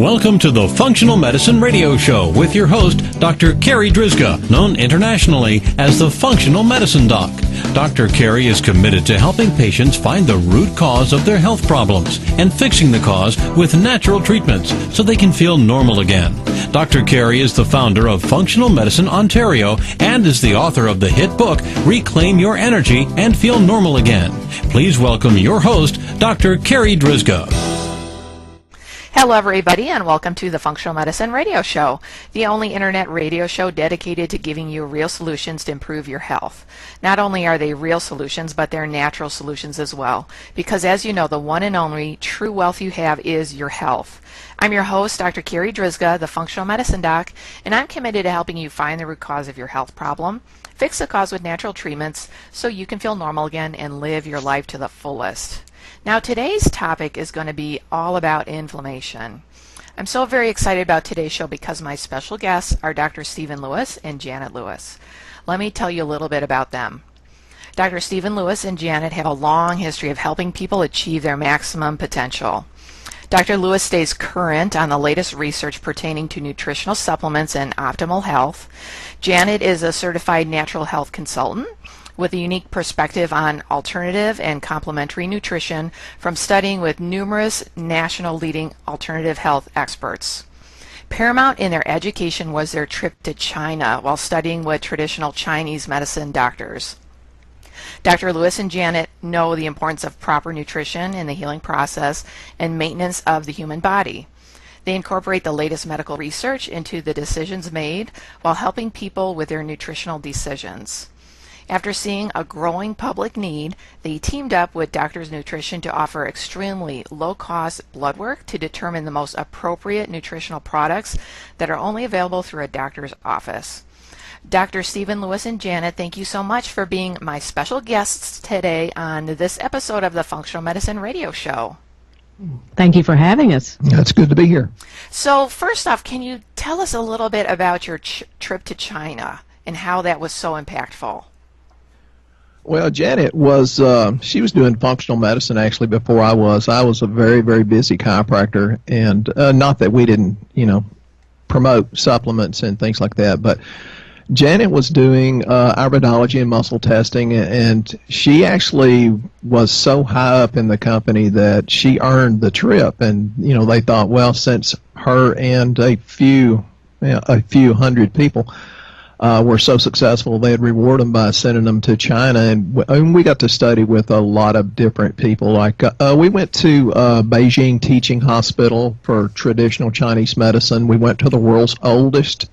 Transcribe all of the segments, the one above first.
Welcome to the Functional Medicine Radio Show with your host, Dr. Carri Drzyzga, known internationally as the Functional Medicine Doc. Dr. Carri is committed to helping patients find the root cause of their health problems and fixing the cause with natural treatments so they can feel normal again. Dr. Carri is the founder of Functional Medicine Ontario and is the author of the hit book, Reclaim Your Energy and Feel Normal Again. Please welcome your host, Dr. Carri Drzyzga. Hello everybody, and welcome to the Functional Medicine Radio Show, the only internet radio show dedicated to giving you real solutions to improve your health. Not only are they real solutions, but they're natural solutions as well, because as you know, the one and only true wealth you have is your health. I'm your host, Dr. Carri Drzyzga, the Functional Medicine Doc, and I'm committed to helping you find the root cause of your health problem, fix the cause with natural treatments so you can feel normal again and live your life to the fullest. Now today's topic is going to be all about inflammation. I'm so very excited about today's show because my special guests are Dr. Stephen Lewis and Janet Lewis. Let me tell you a little bit about them. Dr. Stephen Lewis and Janet have a long history of helping people achieve their maximum potential. Dr. Lewis stays current on the latest research pertaining to nutritional supplements and optimal health. Janet is a certified natural health consultant with a unique perspective on alternative and complementary nutrition from studying with numerous national leading alternative health experts. Paramount in their education was their trip to China while studying with traditional Chinese medicine doctors. Dr. Lewis and Janet know the importance of proper nutrition in the healing process and maintenance of the human body. They incorporate the latest medical research into the decisions made while helping people with their nutritional decisions. After seeing a growing public need, they teamed up with Doctors Nutrition to offer extremely low-cost blood work to determine the most appropriate nutritional products that are only available through a doctor's office. Dr. Stephen Lewis and Janet, thank you so much for being my special guests today on this episode of the Functional Medicine Radio Show. Thank you for having us. It's good to be here. So first off, can you tell us a little bit about your trip to China and how that was so impactful? Well, Janet was, she was doing functional medicine actually before I was. I was a very, very busy chiropractor, and not that we didn't, promote supplements and things like that, but Janet was doing iridology and muscle testing, and she actually was so high up in the company that she earned the trip. And, they thought, well, since her and a few hundred people were so successful, they'd reward them by sending them to China, and we got to study with a lot of different people. Like we went to Beijing Teaching Hospital for traditional Chinese medicine. We went to the world's oldest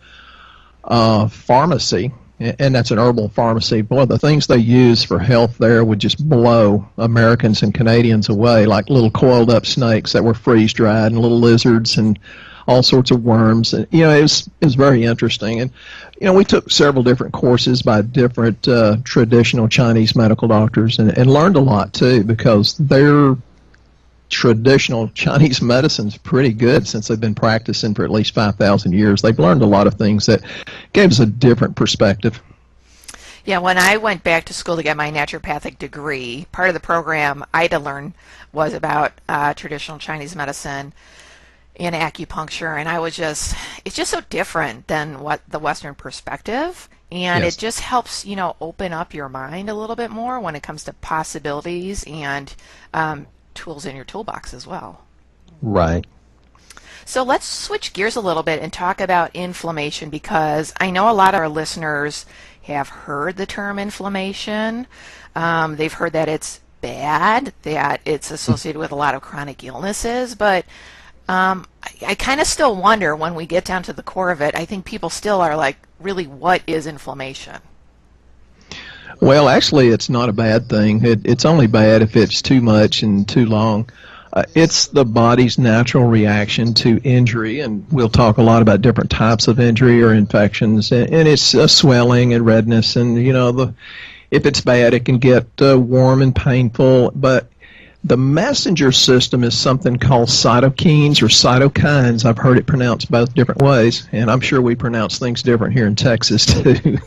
pharmacy, and that's an herbal pharmacy. Boy, the things they use for health there would just blow Americans and Canadians away, like little coiled up snakes that were freeze dried and little lizards and all sorts of worms. And it was very interesting. And we took several different courses by different traditional Chinese medical doctors, and learned a lot too, because their traditional Chinese medicine's pretty good since they've been practicing for at least 5,000 years. They've learned a lot of things that gave us a different perspective. Yeah, when I went back to school to get my naturopathic degree, part of the program I had to learn was about traditional Chinese medicine and acupuncture, and it's just so different than what the Western perspective, and Yes. It just helps, open up your mind a little bit more when it comes to possibilities and tools in your toolbox as well. Right. So let's switch gears a little bit and talk about inflammation, because I know a lot of our listeners have heard the term inflammation. They've heard that it's bad, that it's associated with a lot of chronic illnesses, but I kind of still wonder, when we get down to the core of it, I think people still are like, really, what is inflammation? Well, actually, it's not a bad thing. It's only bad if it's too much and too long. It's the body's natural reaction to injury, and we'll talk a lot about different types of injury or infections, and it's swelling and redness, and if it's bad, it can get warm and painful, but the messenger system is something called cytokines or cytokines. I've heard it pronounced both different ways, and I'm sure we pronounce things different here in Texas too.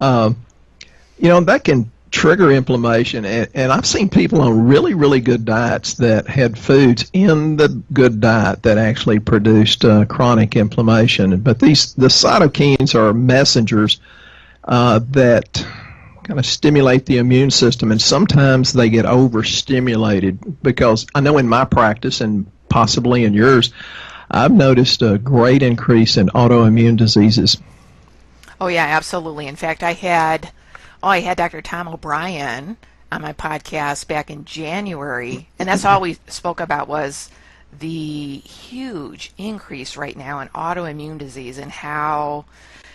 That can trigger inflammation, and I've seen people on really, really good diets that had foods in the good diet that actually produced chronic inflammation. But the cytokines are messengers that kind of stimulate the immune system, and sometimes they get overstimulated, because I know in my practice and possibly in yours, I've noticed a great increase in autoimmune diseases. Oh yeah, absolutely. In fact, I had Dr. Tom O'Brien on my podcast back in January, and that's all we spoke about was the huge increase right now in autoimmune disease, and how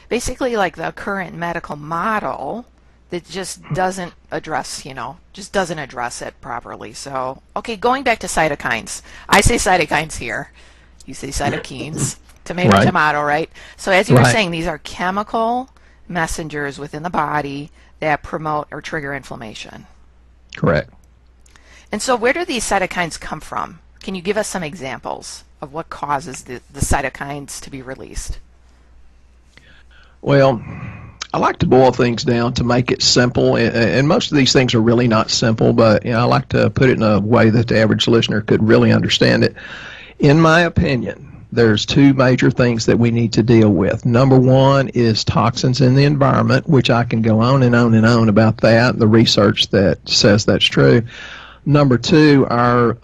basically like the current medical model that just doesn't address it properly. So, okay, going back to cytokines. I say cytokines here. You say cytokines. Tomato, Right. tomato, right? So as you were Right. saying, these are chemical messengers within the body that promote or trigger inflammation. Correct. And so where do these cytokines come from? Can you give us some examples of what causes the cytokines to be released? Well, I like to boil things down to make it simple, and most of these things are really not simple, but I like to put it in a way that the average listener could really understand it. In my opinion, there's two major things that we need to deal with. Number one is toxins in the environment, which I can go on and on and on about that, the research that says that's true. Number two, our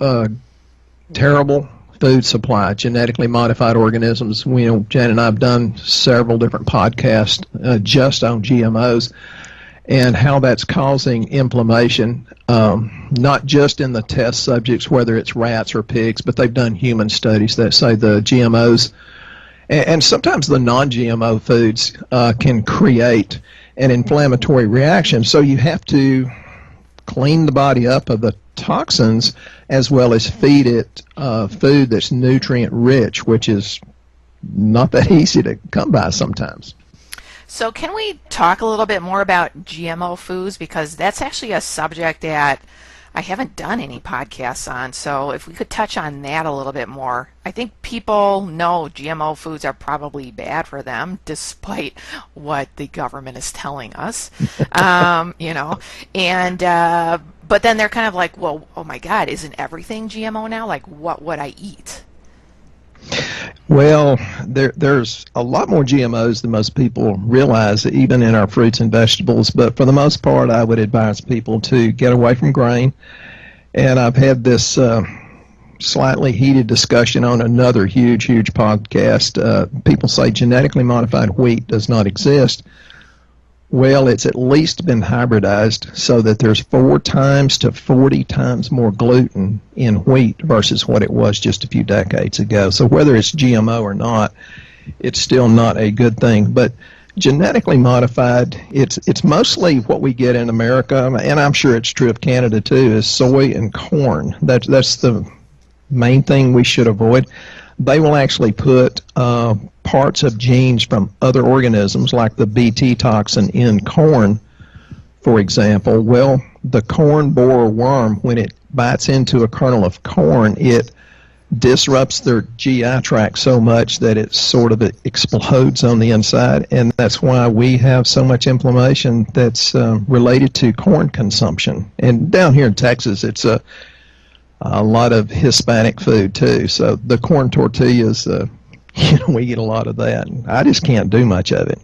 terrible food supply, genetically modified organisms. Jan and I have done several different podcasts just on GMOs and how that's causing inflammation, not just in the test subjects, whether it's rats or pigs, but they've done human studies that say the GMOs and sometimes the non-GMO foods can create an inflammatory reaction. So you have to clean the body up of the toxins as well as feed it food that's nutrient rich, which is not that easy to come by sometimes. So can we talk a little bit more about GMO foods, because that's actually a subject that I haven't done any podcasts on. So if we could touch on that a little bit more. I think people know GMO foods are probably bad for them, despite what the government is telling us. But then they're kind of like, well, oh my God, isn't everything GMO now? Like, what would I eat? Well, there's a lot more GMOs than most people realize, even in our fruits and vegetables. But for the most part, I would advise people to get away from grain. And I've had this slightly heated discussion on another huge podcast. People say genetically modified wheat does not exist. Well, it's at least been hybridized so that there's 4 times to 40 times more gluten in wheat versus what it was just a few decades ago. So whether it's GMO or not, it's still not a good thing. But genetically modified, it's mostly what we get in America, and I'm sure it's true of Canada too, is soy and corn. That's the main thing we should avoid. They will actually put parts of genes from other organisms, like the Bt toxin in corn, for example. Well, the corn borer worm, when it bites into a kernel of corn, it disrupts their GI tract so much that it sort of explodes on the inside, and that's why we have so much inflammation that's related to corn consumption. And down here in Texas, it's a lot of Hispanic food too. So the corn tortillas, we eat a lot of that. I just can't do much of it.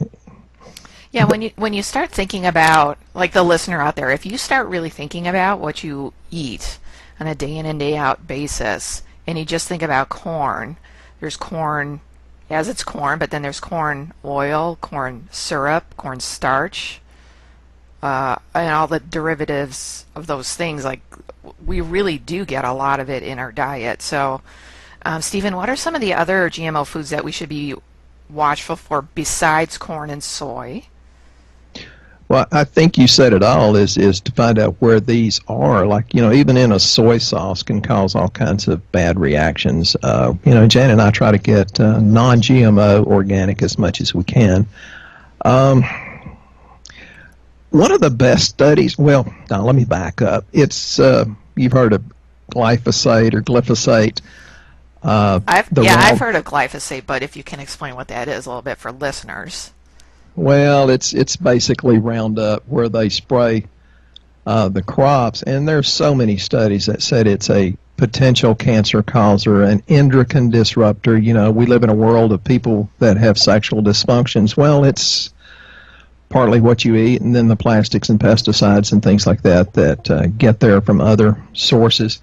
Yeah, when you start thinking about, like the listener out there, if you start really thinking about what you eat on a day in and day out basis, and you just think about corn, there's corn as it's corn, but then there's corn oil, corn syrup, corn starch, and all the derivatives of those things. Like, we really do get a lot of it in our diet. So, Stephen, what are some of the other GMO foods that we should be watchful for besides corn and soy? Well, I think you said it all, is to find out where these are. Like, even in a soy sauce can cause all kinds of bad reactions. Jan and I try to get non-GMO organic as much as we can. One of the best studies, well, now let me back up. It's, you've heard of glyphosate or glyphosate. I've heard of glyphosate, but if you can explain what that is a little bit for listeners. Well, it's basically Roundup, where they spray the crops, and there's so many studies that said it's a potential cancer causer, an endocrine disruptor. You know, we live in a world of people that have sexual dysfunctions. Well, it's partly what you eat, and then the plastics and pesticides and things like that that get there from other sources.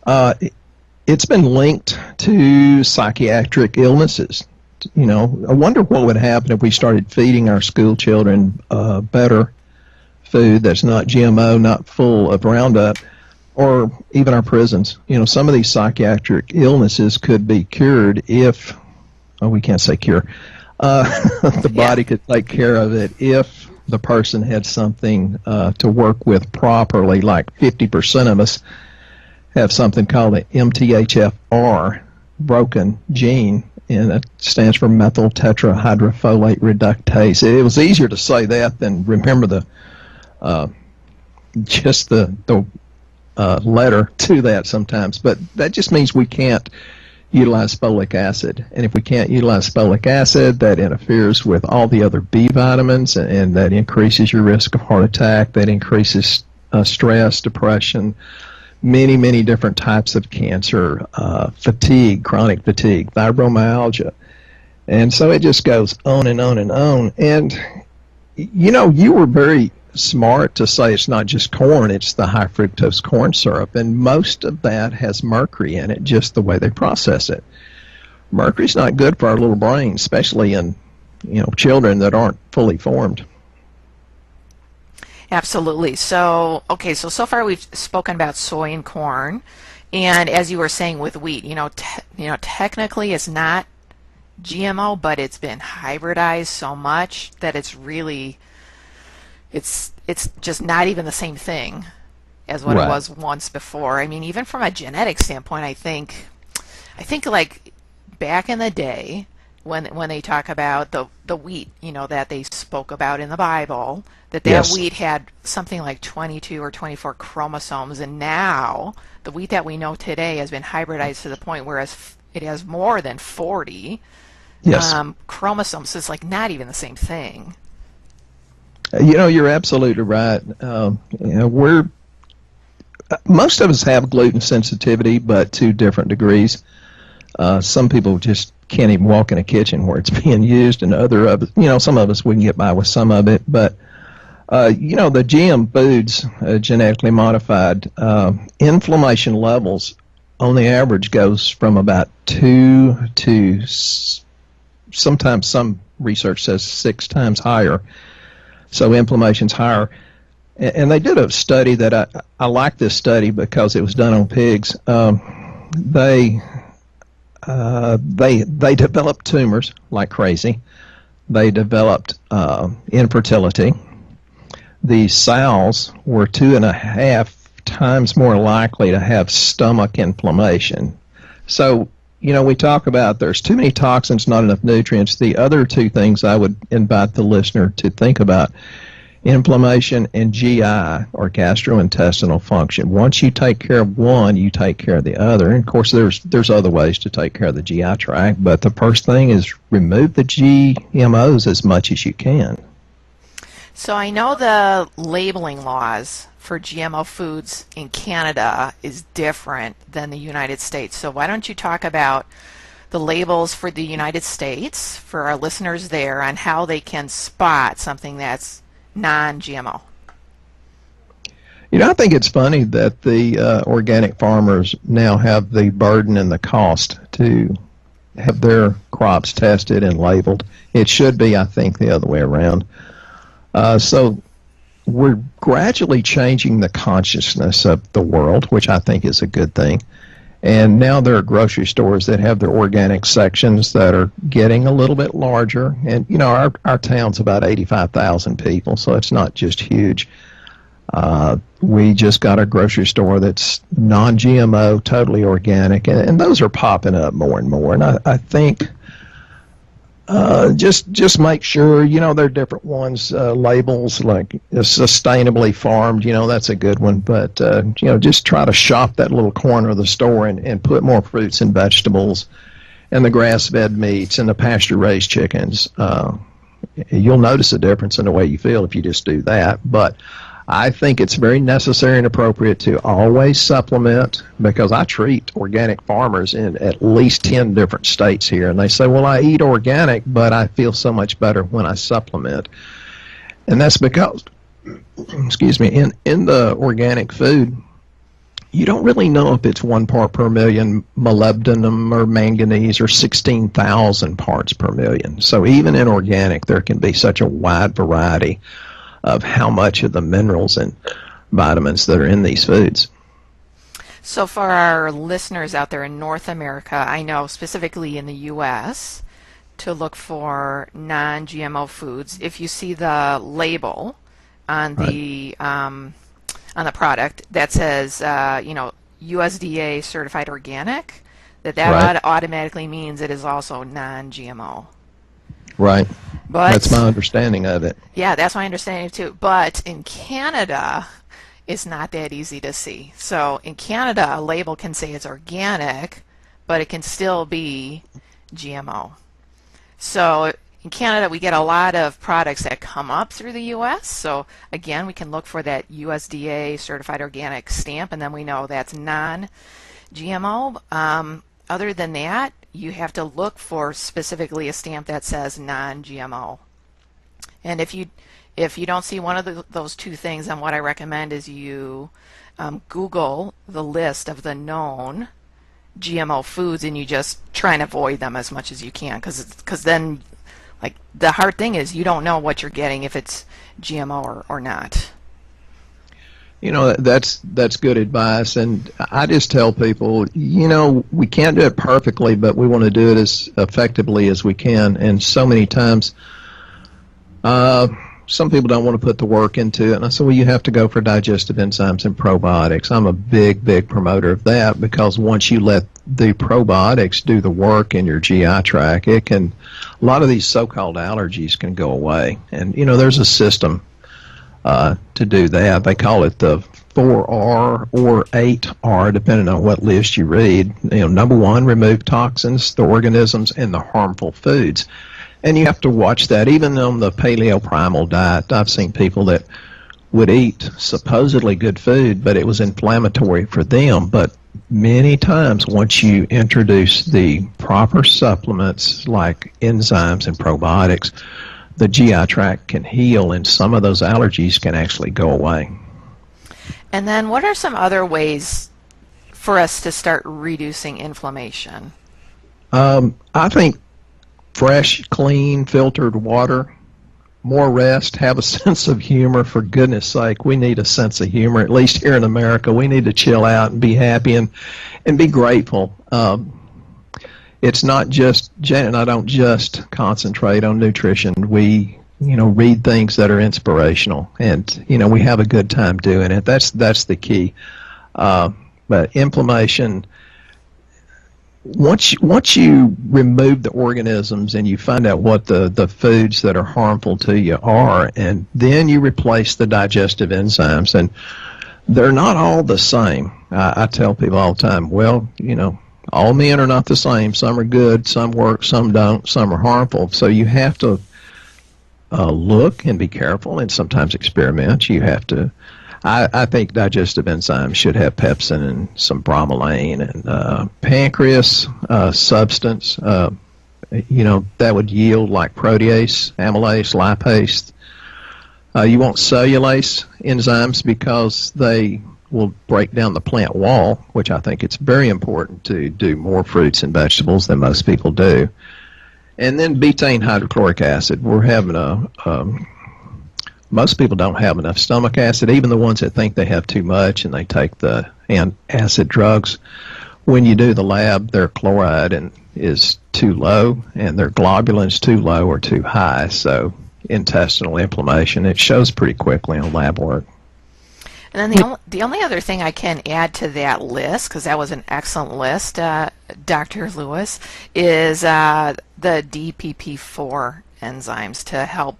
It's been linked to psychiatric illnesses. You know, I wonder what would happen if we started feeding our school children better food that's not GMO, not full of Roundup, or even our prisons. You know, some of these psychiatric illnesses could be cured if, we can't say cure, the body could take care of it if the person had something to work with properly. Like 50% of us have something called an MTHFR broken gene, and it stands for methyl tetrahydrofolate reductase. It was easier to say that than remember the letter to that sometimes, but that just means we can't utilize folic acid, and if we can't utilize folic acid, that interferes with all the other B vitamins, and that increases your risk of heart attack, that increases stress, depression, many different types of cancer, fatigue, chronic fatigue, fibromyalgia, and so it just goes on and on and on. And you know, you were very smart to say it's not just corn, it's the high fructose corn syrup, and most of that has mercury in it, just the way they process it. Mercury's not good for our little brains, especially in, you know, children that aren't fully formed. Absolutely. So, okay, so far we've spoken about soy and corn, and as you were saying with wheat, technically it's not GMO, but it's been hybridized so much that it's really, it's just not even the same thing as what it was once before. I mean, even from a genetic standpoint, I think like back in the day when they talk about the wheat, you know, that they spoke about in the Bible, that wheat had something like 22 or 24 chromosomes, and now the wheat that we know today has been hybridized to the point where it has more than 40 chromosomes. It's like not even the same thing. You know, you're absolutely right. You know, most of us have gluten sensitivity, but to different degrees. Some people just can't even walk in a kitchen where it's being used, and some of us we can get by with some of it. But you know, the GM foods, genetically modified, inflammation levels on the average goes from about 2 to sometimes some research says 6 times higher. So inflammation's higher. And they did a study that I like this study because it was done on pigs. They developed tumors like crazy. They developed infertility. The sows were 2.5 times more likely to have stomach inflammation. So, you know, we talk about there's too many toxins, not enough nutrients. The other two things I would invite the listener to think about: inflammation and GI, or gastrointestinal function. Once you take care of one, you take care of the other. And of course, there's other ways to take care of the GI tract, but the first thing is remove the GMOs as much as you can. So I know the labeling laws for GMO foods in Canada is different than the United States. So why don't you talk about the labels for the United States for our listeners there on how they can spot something that's non-GMO? You know, I think it's funny that the organic farmers now have the burden and the cost to have their crops tested and labeled. It should be, I think, the other way around. So we're gradually changing the consciousness of the world, which I think is a good thing. And now there are grocery stores that have their organic sections that are getting a little bit larger. And, you know, our town's about 85,000 people, so it's not just huge. We just got a grocery store that's non-GMO, totally organic, and those are popping up more and more. And I think just make sure, you know, there are different ones, labels like sustainably farmed, you know, that's a good one. But, you know, just try to shop that little corner of the store and put more fruits and vegetables and the grass-fed meats and the pasture-raised chickens. You'll notice a difference in the way you feel if you just do that. But I think it's very necessary and appropriate to always supplement, because I treat organic farmers in at least 10 different states here, and they say, well, I eat organic, but I feel so much better when I supplement. And that's because, excuse me, in the organic food, you don't really know if it's 1 part per million molybdenum or manganese or 16,000 parts per million. So even in organic, there can be such a wide variety of how much of the minerals and vitamins that are in these foods. So for our listeners out there in North America, I know specifically in the U.S., to look for non-GMO foods, if you see the label on the product that says, USDA certified organic, that Right. automatically means it is also non-GMO. Right. But that's my understanding of it. yeah, that's my understanding too. But in Canada, it's not that easy to see. So in Canada, a label can say it's organic, but it can still be GMO. So in Canada, we get a lot of products that come up through the U.S. So again, we can look for that USDA certified organic stamp, and then we know that's non-GMO. Other than that, you have to look for specifically a stamp that says non-GMO. And if you don't see one of those two things, then what I recommend is you Google the list of the known GMO foods, and you just try and avoid them as much as you can, because then, like, the hard thing is you don't know what you're getting if it's GMO or not. That's good advice, and I just tell people, we can't do it perfectly, but we want to do it as effectively as we can. And so many times, some people don't want to put the work into it, and I say, well, you have to go for digestive enzymes and probiotics. I'm a big promoter of that, because once you let the probiotics do the work in your GI tract, a lot of these so-called allergies can go away. And there's a system to do that. They call it the 4R or 8R, depending on what list you read. Number 1, remove toxins, the organisms, and the harmful foods. And you have to watch that. Even on the paleo-primal diet, I've seen people that would eat supposedly good food, but it was inflammatory for them. But many times, once you introduce the proper supplements like enzymes and probiotics, the GI tract can heal, and some of those allergies can actually go away. And then what are some other ways for us to start reducing inflammation? I think fresh, clean, filtered water, more rest, have a sense of humor. For goodness sake, we need a sense of humor, at least here in America. We need to chill out and be happy and be grateful. It's not just, Janet and I don't just concentrate on nutrition. We, read things that are inspirational, and, we have a good time doing it. That's the key. But inflammation, once you remove the organisms and you find out what the foods that are harmful to you are, and then you replace the digestive enzymes, and they're not all the same. I tell people all the time, well, all men are not the same. Some are good, some work, some don't, some are harmful. So you have to look and be careful, and sometimes experiment. You have to. I think digestive enzymes should have pepsin and some bromelain and pancreas substance. That would yield like protease, amylase, lipase. You want cellulase enzymes because they will break down the plant wall, which I think it's very important to do more fruits and vegetables than most people do. And then betaine hydrochloric acid. We're having most people don't have enough stomach acid, even the ones that think they have too much and they take the acid drugs. When you do the lab, their chloride is too low and their globulins too low or too high. So intestinal inflammation, it shows pretty quickly on lab work. And then the only other thing I can add to that list, because that was an excellent list, Dr. Lewis, is the DPP4 enzymes to help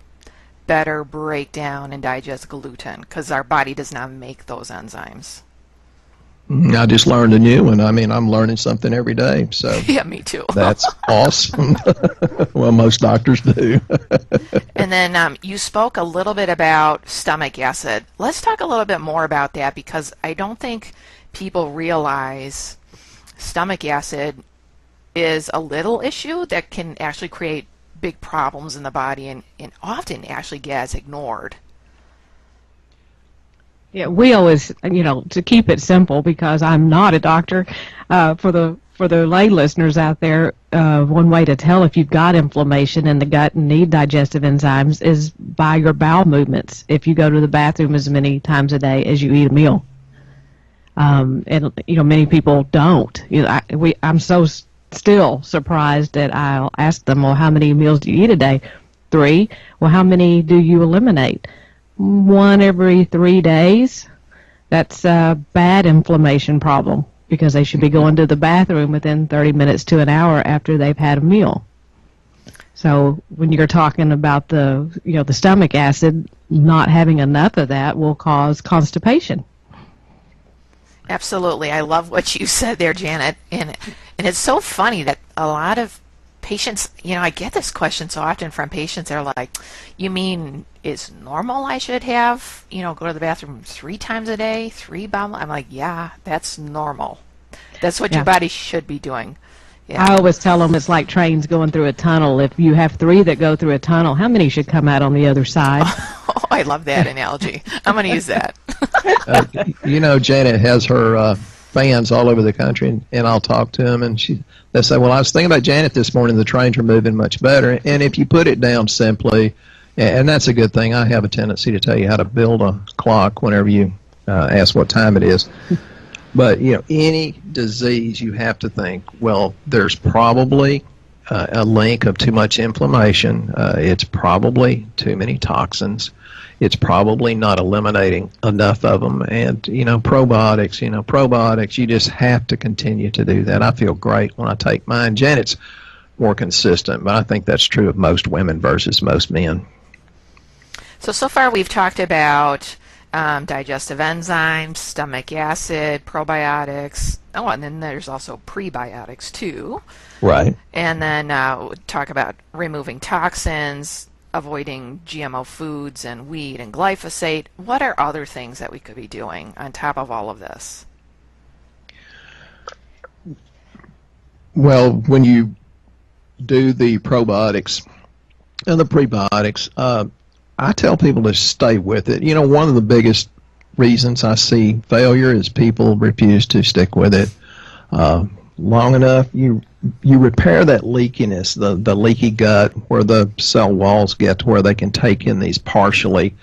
better break down and digest gluten, because our body does not make those enzymes. I just learned a new one. I mean, I'm learning something every day, so Yeah, me too. that's awesome. Well, most doctors do. And then you spoke a little bit about stomach acid. Let's talk a little bit more about that, because I don't think people realize stomach acid is a little issue that can actually create big problems in the body, and often actually gets ignored. Yeah, we always, to keep it simple, because I'm not a doctor, for the lay listeners out there, one way to tell if you've got inflammation in the gut and need digestive enzymes is by your bowel movements. If you go to the bathroom as many times a day as you eat a meal, and many people don't. I'm so still surprised that I'll ask them, well, how many meals do you eat a day? 3. Well, how many do you eliminate? 1 every 3 days. That's a bad inflammation problem, because they should be going to the bathroom within 30 minutes to an hour after they've had a meal. So when you're talking about the stomach acid, not having enough of that will cause constipation. Absolutely. I love what you said there, Janet. And it's so funny that a lot of patients, I get this question so often from patients. They're like, you mean it's normal I should have, go to the bathroom 3 times a day, 3 bowel? I'm like, yeah, that's normal. That's what your body should be doing. Yeah. I always tell them it's like trains going through a tunnel. If you have 3 that go through a tunnel, how many should come out on the other side? Oh, I love that analogy. I'm going to use that. Janet has her fans all over the country, and I'll talk to them, and they say, well, I was thinking about Janet this morning. The trains are moving much better. And if you put it down simply, and that's a good thing. I have a tendency to tell you how to build a clock whenever you ask what time it is. But, any disease, you have to think, well, there's probably a link of too much inflammation. It's probably too many toxins. It's probably not eliminating enough of them. And, probiotics, you just have to continue to do that. I feel great when I take mine. Janet's more consistent, but I think that's true of most women versus most men. So far we've talked about digestive enzymes, stomach acid, probiotics. Oh, and then there's also prebiotics too. Right. And then talk about removing toxins, avoiding GMO foods and wheat and glyphosate. What are other things that we could be doing on top of all of this? Well, when you do the probiotics and the prebiotics, I tell people to stay with it. One of the biggest reasons I see failure is people refuse to stick with it long enough. You repair that leakiness, the leaky gut, where the cell walls get to where they can take in these partially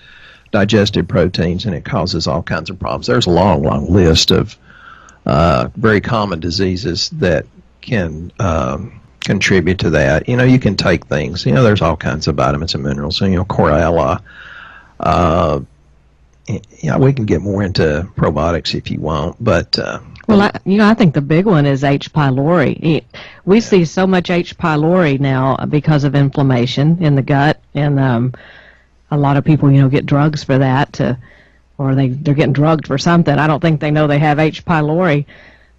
digested proteins, and it causes all kinds of problems. There's a long, long list of very common diseases that can contribute to that. You can take things. There's all kinds of vitamins and minerals. Chlorella. We can get more into probiotics if you want, but well, I think the big one is H. pylori. We see so much H. pylori now because of inflammation in the gut, and a lot of people, get drugs for that, or they're getting drugged for something. I don't think they know they have H. pylori,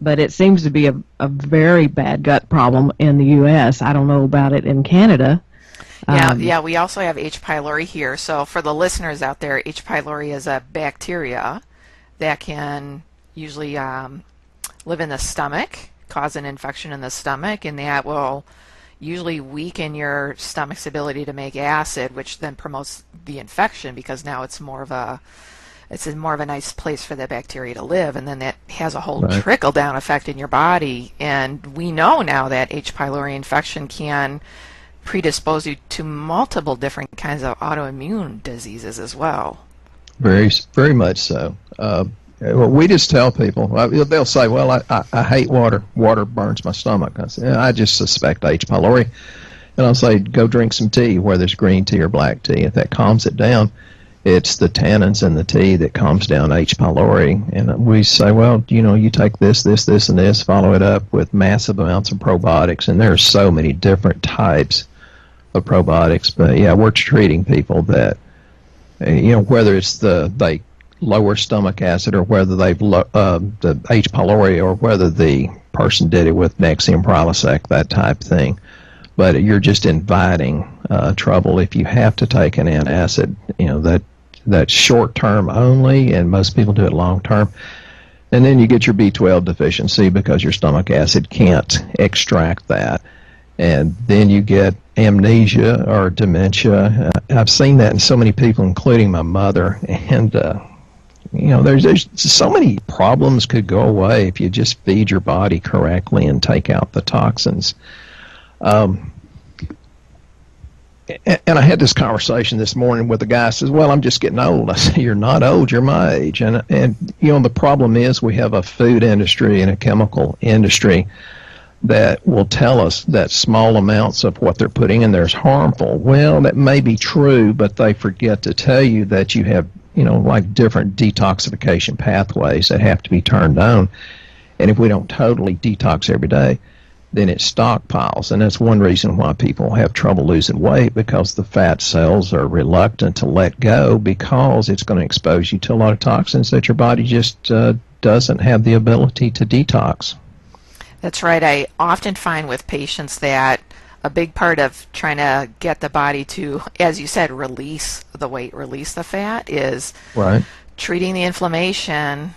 but it seems to be a very bad gut problem in the U.S. I don't know about it in Canada. Yeah, we also have H. pylori here. So for the listeners out there, H. pylori is a bacteria that can usually live in the stomach, cause an infection in the stomach, and that will usually weaken your stomach's ability to make acid, which then promotes the infection, because now it's more of a nice place for the bacteria to live, and then that has a whole trickle down effect in your body. And we know now that H. pylori infection can predispose you to multiple different kinds of autoimmune diseases as well. Very, very much so. We just tell people, they'll say, well, I hate water. Water burns my stomach. I say, I just suspect H. pylori. And I'll say, go drink some tea, whether it's green tea or black tea. If that calms it down, it's the tannins in the tea that calms down H. pylori. And we say, well, you take this, and this, follow it up with massive amounts of probiotics. And there are so many different types of probiotics. But, yeah, we're treating people that, whether it's they lower stomach acid, or whether they've the H. pylori, or whether the person did it with Nexium, Prilosec, that type thing. But you're just inviting trouble if you have to take an antacid. That's short term only, and most people do it long term. And then you get your B12 deficiency because your stomach acid can't extract that. And then you get amnesia or dementia. I've seen that in so many people, including my mother. And, there's so many problems could go away if you just feed your body correctly and take out the toxins. And I had this conversation this morning with a guy who says, well, I'm just getting old. I say, you're not old, you're my age. And the problem is we have a food industry and a chemical industry that will tell us that small amounts of what they're putting in there is harmful. Well, that may be true, but they forget to tell you that you have, like different detoxification pathways that have to be turned on. And if we don't totally detox every day, then it stockpiles. And that's one reason why people have trouble losing weight, because the fat cells are reluctant to let go, because it's going to expose you to a lot of toxins that your body just doesn't have the ability to detox. That's right. I often find with patients that a big part of trying to get the body to, as you said, release the weight, release the fat, is right. Treating the inflammation,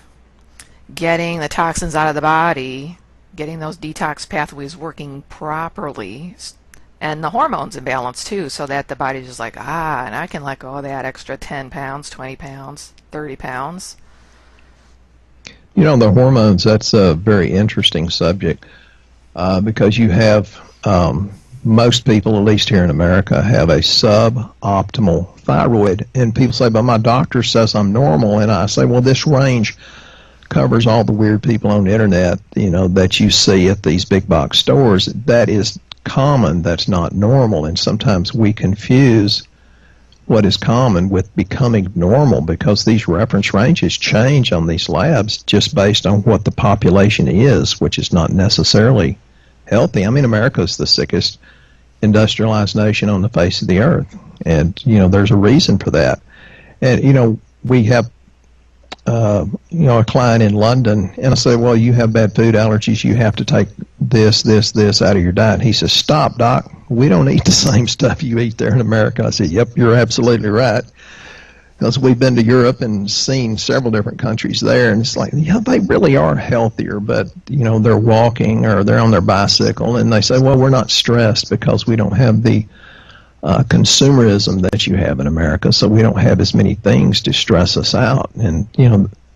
getting the toxins out of the body, getting those detox pathways working properly, and the hormones in balance too, so that the body's just like, and I can let go of that extra 10 pounds, 20 pounds, 30 pounds. The hormones, that's a very interesting subject because you have, most people, at least here in America, have a suboptimal thyroid. And people say, but my doctor says I'm normal. And I say, well, this range covers all the weird people on the internet, that you see at these big box stores. That is common. That's not normal. And sometimes we confuse what is common with becoming normal, because these reference ranges change on these labs just based on what the population is, which is not necessarily healthy. I mean, America is the sickest industrialized nation on the face of the earth. And, there's a reason for that. And, we have a client in London, and I say, well, you have bad food allergies, you have to take this out of your diet. And he says, stop, doc, we don't eat the same stuff you eat there in America. I said, yep, you're absolutely right, because we've been to Europe and seen several different countries there, and it's like, yeah, they really are healthier, but, they're walking or they're on their bicycle, and they say, well, we're not stressed because we don't have the consumerism that you have in America, so we don't have as many things to stress us out. And,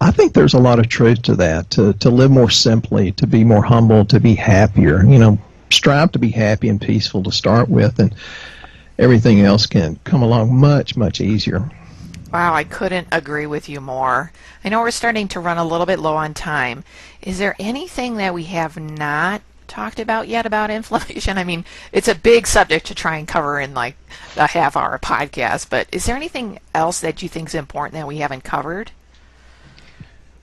I think there's a lot of truth to that, to live more simply, to be more humble, to be happier. Strive to be happy and peaceful to start with, and everything else can come along much, much easier. Wow, I couldn't agree with you more. I know we're starting to run a little bit low on time. Is there anything that we have not talked about yet about inflammation? I mean, it's a big subject to try and cover in like a half-hour podcast, but is there anything else that you think is important that we haven't covered?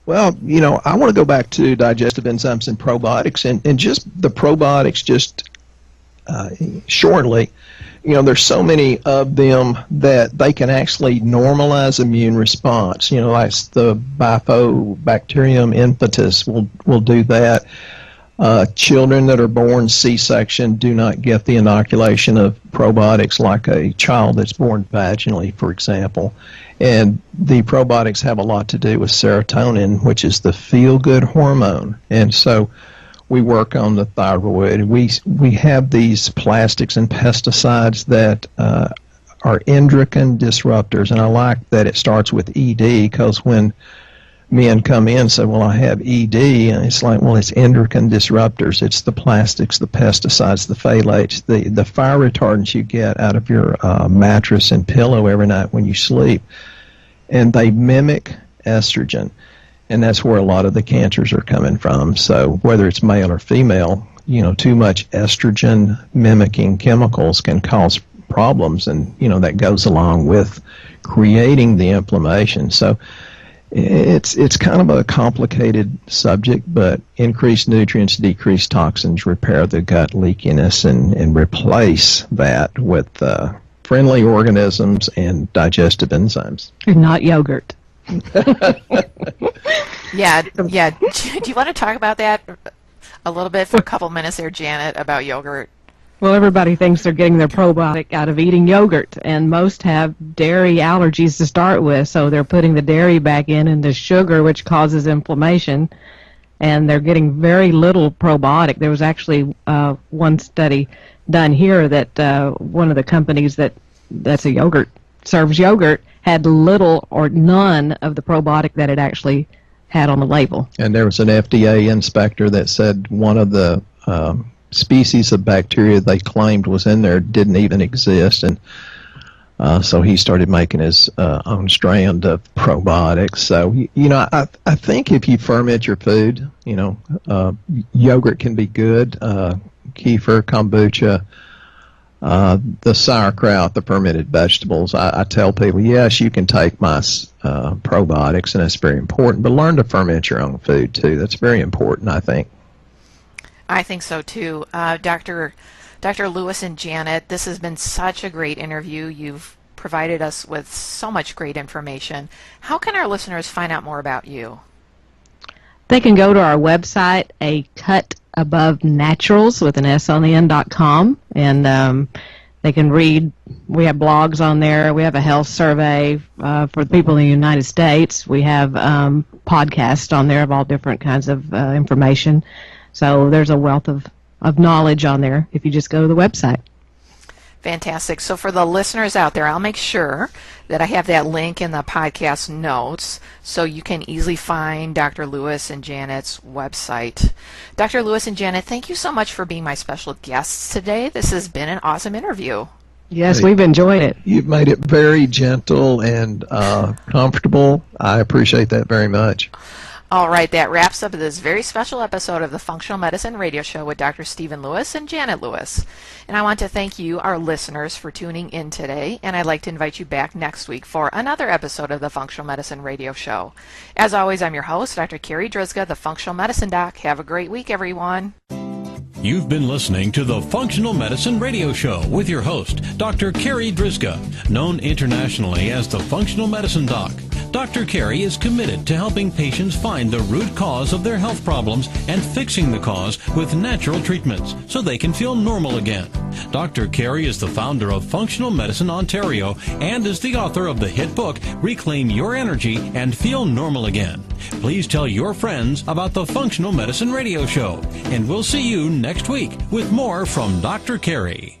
Well, I want to go back to digestive enzymes and probiotics, and just the probiotics, just shortly. There's so many of them that they can actually normalize immune response. Like the Bifidobacterium infantis will do that. Children that are born C-section do not get the inoculation of probiotics like a child that's born vaginally, for example. And the probiotics have a lot to do with serotonin, which is the feel-good hormone. And so we work on the thyroid. We have these plastics and pesticides that are endocrine disruptors. And I like that it starts with ED, because when men come in and say, well, I have ED, and it's like, well, it's endocrine disruptors. It's the plastics, the pesticides, the phthalates, the fire retardants you get out of your mattress and pillow every night when you sleep. And they mimic estrogen, and that's where a lot of the cancers are coming from. So whether it's male or female, too much estrogen mimicking chemicals can cause problems, and, that goes along with creating the inflammation. So it's kind of a complicated subject, but increased nutrients, decreased toxins, repair the gut leakiness, and replace that with friendly organisms and digestive enzymes. And not yogurt. Yeah. Do you want to talk about that a little bit for a couple minutes there, Janet, about yogurt? Well, everybody thinks they're getting their probiotic out of eating yogurt, and most have dairy allergies to start with, so they're putting the dairy back in and the sugar, which causes inflammation, and they're getting very little probiotic. There was actually one study done here that one of the companies that's a yogurt, serves yogurt, had little or none of the probiotic that it actually had on the label. And there was an FDA inspector that said one of the species of bacteria they claimed was in there didn't even exist, and so he started making his own strand of probiotics. So I think if you ferment your food, yogurt can be good. Kefir, kombucha, the sauerkraut, the fermented vegetables. I tell people, yes, you can take my probiotics, and that's very important, but learn to ferment your own food too. That's very important, I think. I think so too. Dr. Lewis and Janet, this has been such a great interview. You've provided us with so much great information. How can our listeners find out more about you? They can go to our website, A Cut Above Naturals with an S on the end.com, and they can read. We have blogs on there. We have a health survey for the people in the United States. We have podcasts on there of all different kinds of information. So there's a wealth of knowledge on there if you just go to the website. Fantastic. So for the listeners out there, I'll make sure that I have that link in the podcast notes so you can easily find Dr. Lewis and Janet's website. Dr. Lewis and Janet, thank you so much for being my special guests today. This has been an awesome interview. Yes, we've enjoyed it. You've made it very gentle and comfortable. I appreciate that very much. All right, that wraps up this very special episode of the Functional Medicine Radio Show with Dr. Stephen Lewis and Janet Lewis. And I want to thank you, our listeners, for tuning in today, and I'd like to invite you back next week for another episode of the Functional Medicine Radio Show. As always, I'm your host, Dr. Carri Drzyzga, the Functional Medicine Doc. Have a great week, everyone. You've been listening to the Functional Medicine Radio Show with your host, Dr. Carri Drzyzga, known internationally as the Functional Medicine Doc. Dr. Carri is committed to helping patients find the root cause of their health problems and fixing the cause with natural treatments so they can feel normal again. Dr. Carri is the founder of Functional Medicine Ontario and is the author of the hit book, Reclaim Your Energy and Feel Normal Again. Please tell your friends about the Functional Medicine Radio Show, and we'll see you next week with more from Dr. Carri.